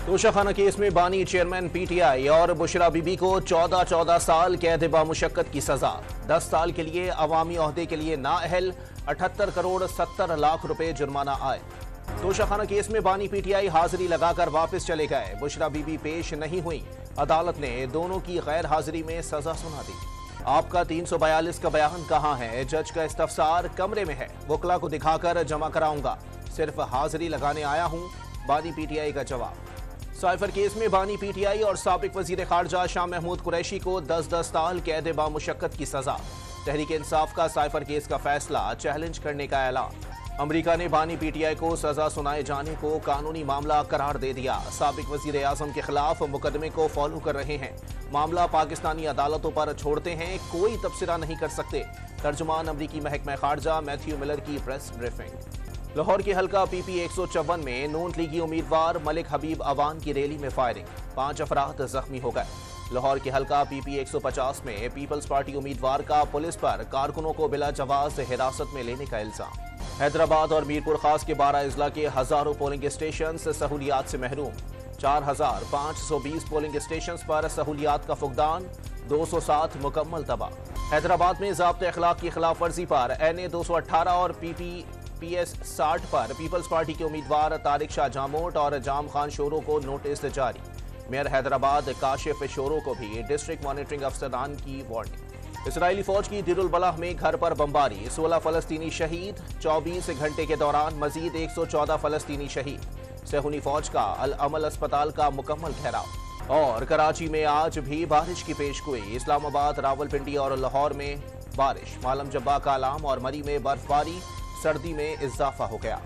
Toshakhana case में बानी chairman PTI और बुशरा बीबी को 14 साल कैद बामुशक्कत की सजा। 10 साल के लिए अवामी ओहदे के लिए नाअहल, 78 करोड़ 70 लाख रुपए जुर्माना आए। तोशाखाना केस में बानी पीटीआई हाजिरी लगाकर वापस चले गए। बुशरा बीबी पेश नहीं हुई। अदालत ने दोनों की गैर हाजिरी में सजा सुना दी। आपका 342 का बयान कहाँ है? जज का इस्तफसार कमरे में है, वकला को दिखाकर जमा कराऊंगा, सिर्फ हाजिरी लगाने आया हूं, बानी पीटीआई का जवाब। साइफर केस में बानी पीटीआई और साबिक वजीर खारजा शाह महमूद कुरैशी को 10 साल कैद बामुशक्कत की सजा। तहरीक इंसाफ का साइफर केस का फैसला चैलेंज करने का ऐलान। अमरीका ने बानी पीटीआई को सजा सुनाए जाने को कानूनी मामला करार दे दिया। साबिक वजीर आजम के खिलाफ मुकदमे को फॉलो कर रहे हैं। मामला पाकिस्तानी अदालतों पर छोड़ते हैं, कोई तबसरा नहीं कर सकते। तर्जुमान अमरीकी महकमा खारजा मैथ्यू मिलर की प्रेस ब्रीफिंग। लाहौर के हल्का पीपी 154 में नून लीगी उम्मीदवार मलिक हबीब अवान की रैली में फायरिंग, 5 अफराद जख्मी हो गए। लाहौर के हल्का पीपी 150 में पीपल्स पार्टी उम्मीदवार का पुलिस पर कारकुनों को बिला जवाज हिरासत में लेने का इल्जाम। हैदराबाद और मीरपुर खास के 12 अजला के हजारों पोलिंग स्टेशन सहूलियात से महरूम। 4520 पोलिंग स्टेशन पर सहूलियात का फुकदान, 207 मुकम्मल तबाह। हैदराबाद में ज़ाब्ते अखलाक की खिलाफ वर्जी पर NA 218 और PS 60 पर पीपल्स पार्टी के उम्मीदवार तारिक शाह जामोट और जाम खान शोरो को नोटिस जारी। मेयर हैदराबाद काशिफ शोरो को भी डिस्ट्रिक्ट मॉनिटरिंग अफसरान की वार्निंग। इसराइली फौज की दिरुल बलाह में घर पर बमबारी, 16 फलस्तीनी शहीद। 24 घंटे के दौरान मजीद 114 फलस्तीनी शहीद। सेहूनी फौज का अल अमल अस्पताल का मुकम्मल घेराव। और कराची में आज भी बारिश की पेशगोई। इस्लामाबाद, रावलपिंडी और लाहौर में बारिश। मालम जब्बा का अलाम और मरी में बर्फबारी, सर्दी में इजाफा हो गया।